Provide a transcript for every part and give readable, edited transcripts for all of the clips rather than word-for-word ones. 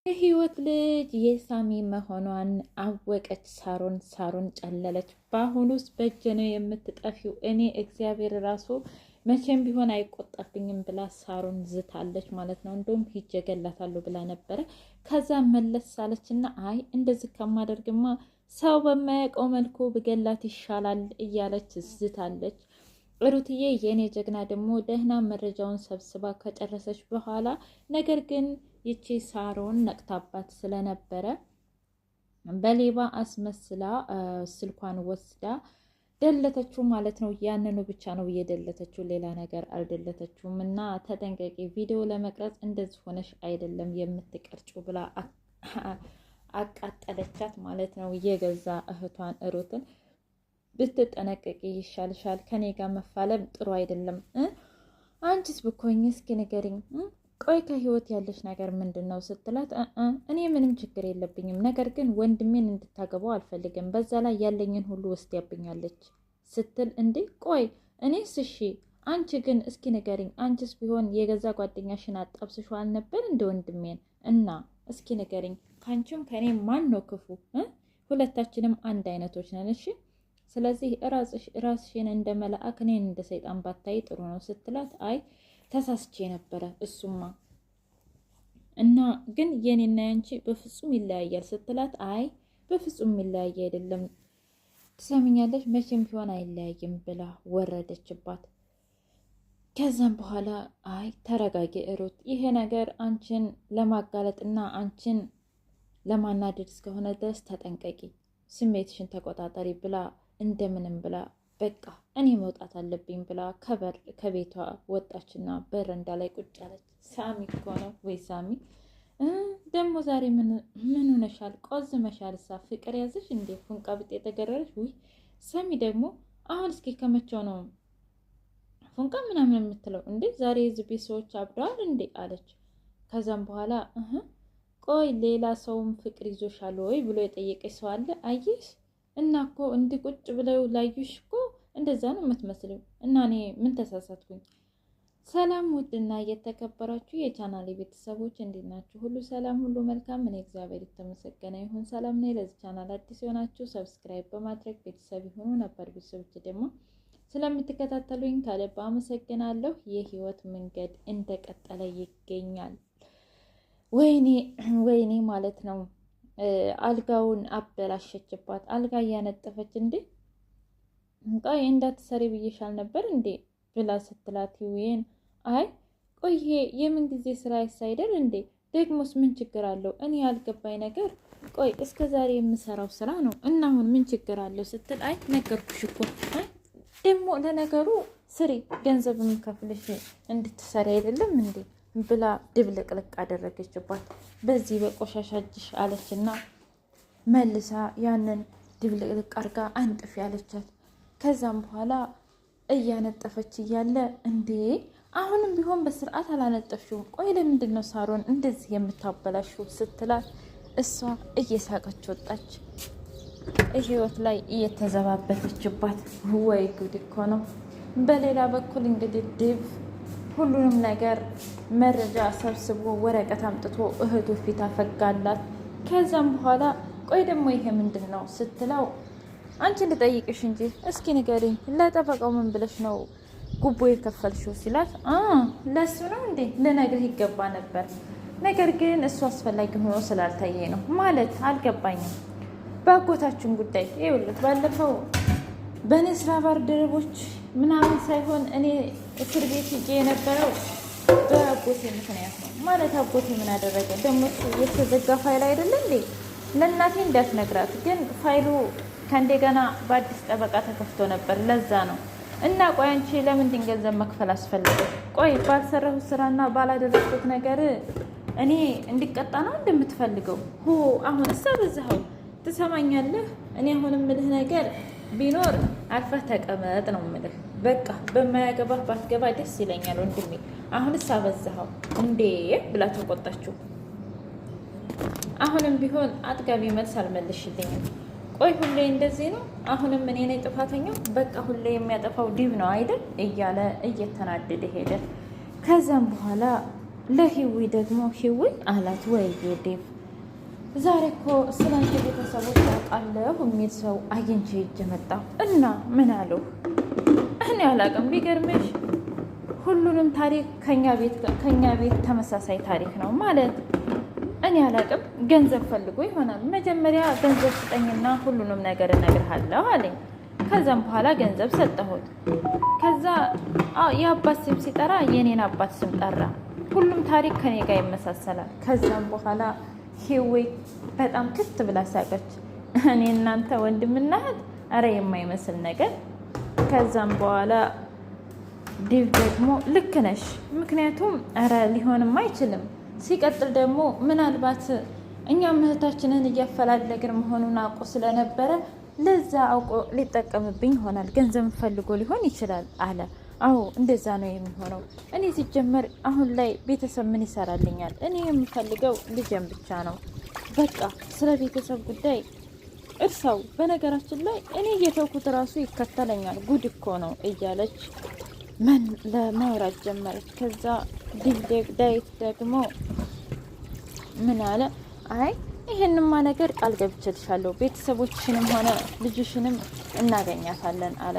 የህይወት ልጅ የሳሚ መሆኗን አወቀች። ሳሮን ጨለለች። በአሁኑስ በእጄ ነው የምትጠፊው፣ እኔ እግዚአብሔር ራሱ መቼም ቢሆን አይቆጣብኝም ብላ ሳሮን ዝታለች ማለት ነው። እንደውም ሂጄ እገላታለሁ ብላ ነበረ። ከዛ መለስ ሳለችና አይ እንደዚህ ከማደርግማ ሰው በማያውቀው መልኩ ብገላት ይሻላል እያለች ዝታለች። ሩትዬ የኔ ጀግና ደግሞ ደህና መረጃውን ሰብስባ ከጨረሰች በኋላ ነገር ግን ይቺ ሳሮን ነቅታባት ስለነበረ በሌባ አስመስላ ስልኳን ወስዳ ደለተችው ማለት ነው። ያንኑ ብቻ ነው እየደለተችው፣ ሌላ ነገር አልደለተችውም። እና ተጠንቀቂ፣ ቪዲዮ ለመቅረጽ እንደዚህ ሆነሽ አይደለም የምትቀርጭው ብላ አቃጠለቻት ማለት ነው። የገዛ እህቷን ሩትን ብትጠነቀቂ ይሻልሻል፣ ከኔ ጋር መፋለም ጥሩ አይደለም። አንቺስ ብኮኝ እስኪ ንገሪኝ፣ ቆይ ከህይወት ያለሽ ነገር ምንድን ነው ስትላት፣ እኔ ምንም ችግር የለብኝም፣ ነገር ግን ወንድሜን እንድታገባው አልፈልግም፣ በዛ ላይ ያለኝን ሁሉ ወስዳብኛለች ስትል፣ እንዴ ቆይ እኔስ እሺ፣ አንቺ ግን እስኪ ንገሪኝ፣ አንቺስ ቢሆን የገዛ ጓደኛሽን አጣብስሽው አልነበር እንደ ወንድሜን? እና እስኪ ንገሪኝ፣ ከአንቺም ከኔ ማን ነው ክፉ? ሁለታችንም አንድ አይነቶች ነን። እሺ ስለዚህ ራስሽን እንደ መልአክ እኔን እንደ ሰይጣን ባታይ ጥሩ ነው ስትላት፣ አይ ተሳስቼ ነበረ እሱማ፣ እና ግን የኔና ያንቺ በፍጹም ይለያያል ስትላት፣ አይ በፍጹም የሚለያይ አይደለም፣ ትሰምኛለች፣ መቼም ቢሆን አይለያይም ብላ ወረደችባት። ከዛም በኋላ አይ ተረጋጊ ሩት፣ ይሄ ነገር አንቺን ለማጋለጥና አንቺን ለማናደድ እስከሆነ ድረስ ተጠንቀቂ፣ ስሜትሽን ተቆጣጠሪ ብላ እንደምንም ብላ በቃ እኔ መውጣት አለብኝ ብላ ከቤቷ ወጣችና በረንዳ ላይ ቁጭ አለች። ሳሚ እኮ ነው ወይ ሳሚ ደግሞ ዛሬ ምን ሆነሻል? ቆዝመሻል? ሳ ፍቅር ያዘሽ እንዴ? ፉንቃ ብጤ የተገረረሽ? ውይ ሳሚ ደግሞ አሁን እስኪ ከመቼው ነው ፉንቃ ምናምን የምትለው እንዴ? ዛሬ የዚህ ቤት ሰዎች አብደዋል እንዴ አለች። ከዛም በኋላ ቆይ ሌላ ሰውም ፍቅር ይዞሻል ወይ ብሎ የጠየቀች ሰው አለ? አየሽ እና እኮ እንዲህ ቁጭ ብለው ላዩሽ እኮ እንደዛ ነው የምትመስለው። እና እኔ ምን ተሳሳትኩኝ? ሰላም ውድና እየተከበራችሁ የቻናሌ ቤተሰቦች እንዴት ናችሁ? ሁሉ ሰላም፣ ሁሉ መልካም። እኔ እግዚአብሔር የተመሰገነ ይሁን ሰላም ነኝ። ለዚህ ቻናል አዲስ የሆናችሁ ሰብስክራይብ በማድረግ ቤተሰብ ይሁኑ። ነበር ቤተሰቦች ደግሞ ስለምትከታተሉኝ ከልብ አመሰግናለሁ። የህይወት መንገድ እንደቀጠለ ይገኛል። ወይኔ ማለት ነው። አልጋውን አበላሸችባት። አልጋ እያነጠፈች እንዴ ቆይ እንዳትሰሪ ብዬሻል ነበር እንዴ ብላ ስትላት፣ ይዌን አይ ቆይ የምን ጊዜ ስራ አይሳይደል እንዴ? ደግሞስ ምን ችግር አለው? እኔ ያልገባኝ ነገር ቆይ እስከ ዛሬ የምሰራው ስራ ነው እና አሁን ምን ችግር አለው ስትል፣ አይ ነገርኩሽ እኮ ደግሞ ለነገሩ ስሪ፣ ገንዘብ የምከፍልሽ እንድትሰሪ አይደለም እንዴ ብላ ድብልቅልቅ አደረገችባት። በዚህ በቆሻሻ እጅሽ አለችና መልሳ ያንን ድብልቅልቅ አርጋ አንጥፊ ያለቻት። ከዛም በኋላ እያነጠፈች እያለ እንዴ አሁንም ቢሆን በስርዓት አላነጠፍሽውም፣ ቆይ ለምንድን ነው ሳሮን እንደዚህ የምታበላሽው ስትላት፣ እሷ እየሳቀች ወጣች። ህይወት ላይ እየተዘባበተችባት። ወይ ጉድ እኮ ነው። በሌላ በኩል እንግዲህ ድብ ሁሉንም ነገር መረጃ ሰብስቦ ወረቀት አምጥቶ እህቱ ፊት አፈጋላት። ከዛም በኋላ ቆይ ደግሞ ይሄ ምንድን ነው ስትለው፣ አንቺ ልጠይቅሽ እንጂ እስኪ ንገሪኝ፣ ለጠበቃው ምን ብለሽ ነው ጉቦ የከፈልሽው ሲላት፣ ለሱ ነው እንዴ ልነግርህ ይገባ ነበር፣ ነገር ግን እሱ አስፈላጊ ሆኖ ስላልታየ ነው። ማለት አልገባኝም። በአጎታችን ጉዳይ ይኸውልህ፣ ባለፈው በእኔ ስራ ባልደረቦች ምናምን ሳይሆን እኔ እስር ቤት ሂጄ የነበረው በአጎቴ ምክንያት ነው። ማለት አጎቴ ምን አደረገ ደግሞ? የተዘጋ ፋይል አይደለም እንዴ? ለእናቴ እንዳትነግራት፣ ግን ፋይሉ ከእንደገና በአዲስ ጠበቃ ተከፍቶ ነበር፣ ለዛ ነው። እና ቆይ አንቺ ለምንድን ገንዘብ መክፈል አስፈለገ? ቆይ ባልሰራሁት ስራና ባላደረግኩት ነገር እኔ እንዲቀጣ ነው እንደምትፈልገው? አሁን እሳ በዛኸው ትሰማኛለህ? እኔ አሁን ምልህ ነገር ቢኖር አልፈህ ተቀመጥ ነው ምልህ። በቃ በማያገባህ ባትገባ ደስ ይለኛል ወንድሜ። አሁንስ አበዛኸው እንዴ ብላ ተቆጣችው። አሁንም ቢሆን አጥጋቢ መልስ አልመልሽልኝም። ቆይ ሁሌ እንደዚህ ነው? አሁንም እኔ ነኝ ጥፋተኛው? በቃ ሁሌ የሚያጠፋው ዲብ ነው አይደል? እያለ እየተናደደ ሄደ። ከዛም በኋላ ለሂዊ ደግሞ ሂዊ አላት ወይ ዴቭ ዛሬ እኮ ስላንቺ ቤተሰቦች ያውቃለሁ የሚል ሰው አግኝቼ ሂጅ መጣሁ እና ምን አለው? እኔ አላውቅም። ቢገርምሽ ሁሉንም ታሪክ ከኛ ቤት ተመሳሳይ ታሪክ ነው ማለት እኔ አላውቅም። ገንዘብ ፈልጎ ይሆናል። መጀመሪያ ገንዘብ ስጠኝና ሁሉንም ነገር እነግርሃለሁ አለኝ። ከዛም በኋላ ገንዘብ ሰጠሁት። ከዛ የአባት ስም ሲጠራ የኔን አባት ስም ጠራ። ሁሉም ታሪክ ከኔ ጋር ይመሳሰላል። ከዛም በኋላ ሂዊ በጣም ክት ብላ ሳቀች። እኔ እናንተ ወንድምና እህት? አረ የማይመስል ነገር። ከዛም በኋላ ዴቭ ደግሞ ልክ ነሽ፣ ምክንያቱም አረ ሊሆንም አይችልም። ሲቀጥል ደግሞ ምናልባት እኛም እህታችንን እያፈላለግን መሆኑን አውቆ ስለነበረ ለዛ አውቆ ሊጠቀምብኝ ይሆናል። ገንዘብ ፈልጎ ሊሆን ይችላል አለ። አዎ እንደዛ ነው የሚሆነው። እኔ ሲጀመር አሁን ላይ ቤተሰብ ምን ይሰራልኛል? እኔ የምፈልገው ልጄን ብቻ ነው። በቃ ስለ ቤተሰብ ጉዳይ እርሳው። በነገራችን ላይ እኔ እየተውኩት ራሱ ይከተለኛል። ጉድ እኮ ነው እያለች ለማውራት ጀመረች። ከዛ ዳዊት ደግሞ ምን አለ? አይ ይሄንማ ነገር ቃል ገብቼልሻለሁ፣ ቤተሰቦችሽንም ሆነ ልጅሽንም እናገኛታለን አለ።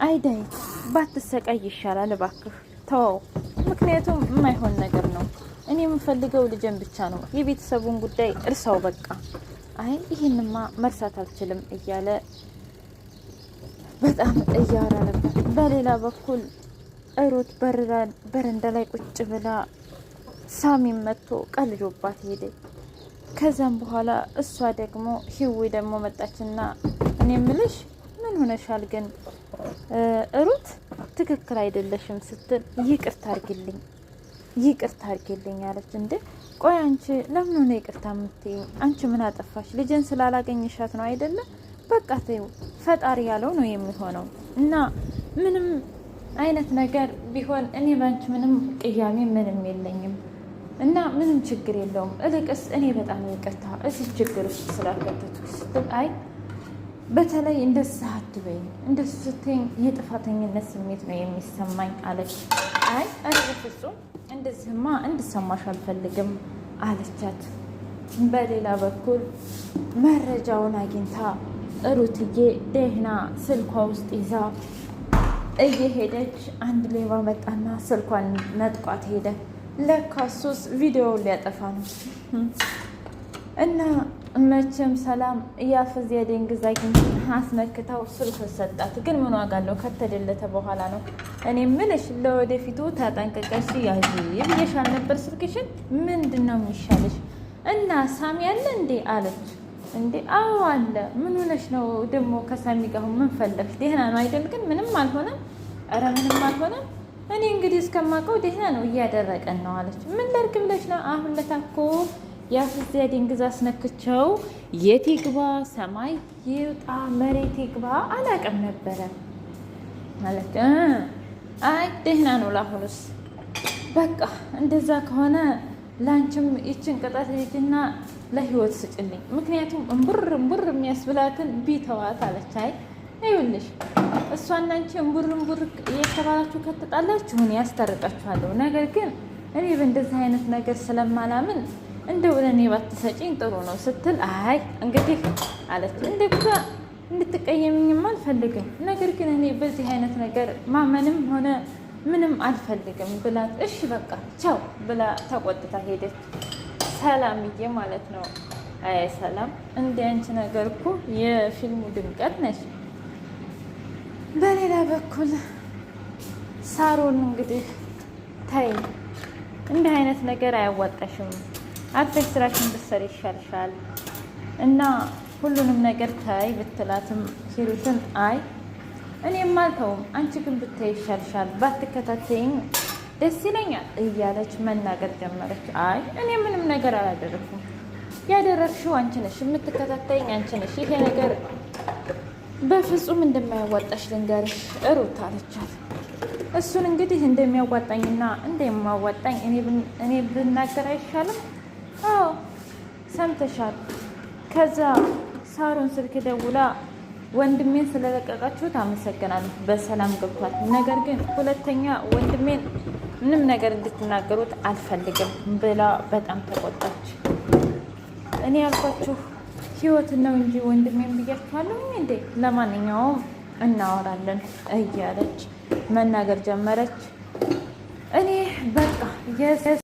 አይ ዳዊት ባትሰቃይ ይሻላል፣ እባክህ ተወው። ምክንያቱም የማይሆን ነገር ነው። እኔ የምፈልገው ልጄን ብቻ ነው። የቤተሰቡን ጉዳይ እርሳው በቃ። አይ ይህንማ መርሳት አልችልም እያለ በጣም እያወራ ነበር። በሌላ በኩል ሩት በረንዳ ላይ ቁጭ ብላ ሳሚን መጥቶ ቀልዶባት ሄደ። ከዛም በኋላ እሷ ደግሞ ሂዊ ደግሞ መጣችና እኔ ምልሽ ምን ሆነሻል ግን ሩት ትክክል አይደለሽም ስትል ይቅርታ አርግልኝ አለች። እንዴ ቆይ አንቺ ለምን ሆነ ይቅርታ የምትይው? አንቺ ምን አጠፋሽ? ልጅን ስላላገኘሻት ነው አይደለም? በቃ ተይው፣ ፈጣሪ ያለው ነው የሚሆነው። እና ምንም አይነት ነገር ቢሆን እኔ ባንቺ ምንም ቅያሜ ምንም የለኝም እና ምንም ችግር የለውም። እልቅስ እኔ በጣም ይቅርታ እዚህ ችግር ውስጥ ስላከተትኩ ስትል አይ በተለይ እንደዛ አትበይኝ፣ እንደሱ ስትይኝ የጥፋተኝነት ስሜት ነው የሚሰማኝ አለች። አይ እኔ በፍጹም እንደዚህማ እንድሰማሽ አልፈልግም አለቻት። በሌላ በኩል መረጃውን አግኝታ ሩትዬ ደህና ስልኳ ውስጥ ይዛ እየሄደች አንድ ሌባ መጣና ስልኳን ነጥቋት ሄደ። ለካሱስ ቪዲዮውን ሊያጠፋ ነው። እና መቼም ሰላም ያፍዝ የደንግዛ አስነክታው ስልክ ሰጣት። ግን ምን ዋጋ አለው? ከተደለተ በኋላ ነው። እኔ ምልሽ ለወደፊቱ ተጠንቀቀሽ ያዢ ብዬሻል ነበር። ስልክሽን ምንድን ነው የሚሻልሽ? እና ሳሚ ያለ እንዴ አለች። እንዴ አዎ አለ። ምን ሆነሽ ነው ደግሞ ከሳሚ ጋር ምን ፈለግሽ? ደህና ነው አይደል? ግን ምንም አልሆነም። ኧረ ምንም አልሆነም። እኔ እንግዲህ እስከማውቀው ደህና ነው፣ እያደረቀን ነው አለች። ምን ላድርግ ብለሽ ነው? አሁን ለታኮ ያፍዚያ ድንግዛ አስነክቸው የት ይግባ ሰማይ ይውጣ መሬት ይግባ አላውቅም ነበረ ማለት። አይ ደህና ነው ለአሁኑስ። በቃ እንደዛ ከሆነ ላንቺም ይችን ቅጣት ልጅና ለህይወት ስጭልኝ። ምክንያቱም እምቡር የሚያስብላትን ቢተዋት አለች። አይ ይኸውልሽ እሷና አንቺ እምቡር እየተባላችሁ ከተጣላችሁ እኔ ያስታርቃችኋለሁ። ነገር ግን እኔ በእንደዚህ አይነት ነገር ስለማላምን እንደው ለእኔ ባትሰጪኝ ጥሩ ነው ስትል አይ እንግዲህ አለች። እንደዛ እንድትቀየምኝም አልፈልግም። ነገር ግን እኔ በዚህ አይነት ነገር ማመንም ሆነ ምንም አልፈልግም ብላት እሺ በቃ ቻው ብላ ተቆጥታ ሄደች። ሰላምዬ ማለት ነው። አይ ሰላም እንደ አንቺ ነገር እኮ የፊልሙ ድምቀት ነች። በሌላ በኩል ሳሮን እንግዲህ ታይ እንዲህ አይነት ነገር አያዋጣሽም፣ አርፈሽ ስራሽን ብትሰሪ ይሻልሻል እና ሁሉንም ነገር ታይ ብትላትም ሂሩትን አይ እኔም አልተውም፣ አንቺ ግን ብታይ ይሻልሻል፣ ባትከታተይኝ ደስ ይለኛል እያለች መናገር ጀመረች። አይ እኔ ምንም ነገር አላደረኩም፣ ያደረግሽው አንቺ ነሽ፣ የምትከታተይኝ አንቺ ነሽ። ይሄ ነገር በፍጹም እንደማያዋጣሽ ልንገርሽ ሩት አለቻት። እሱን እንግዲህ እንደሚያዋጣኝና እንደማዋጣኝ እኔ ብናገር አይሻልም? አዎ ሰምተሻል። ከዛ ሳሮን ስልክ ደውላ ወንድሜን ስለለቀቃችሁት አመሰግናለሁ፣ በሰላም ገብቷል። ነገር ግን ሁለተኛ ወንድሜን ምንም ነገር እንድትናገሩት አልፈልግም ብላ በጣም ተቆጣች። እኔ ያልኳችሁ ህይወትን ነው እንጂ ወንድሜን ብያችኋለሁ እንዴ? ለማንኛውም እናወራለን እያለች መናገር ጀመረች። እኔ በቃ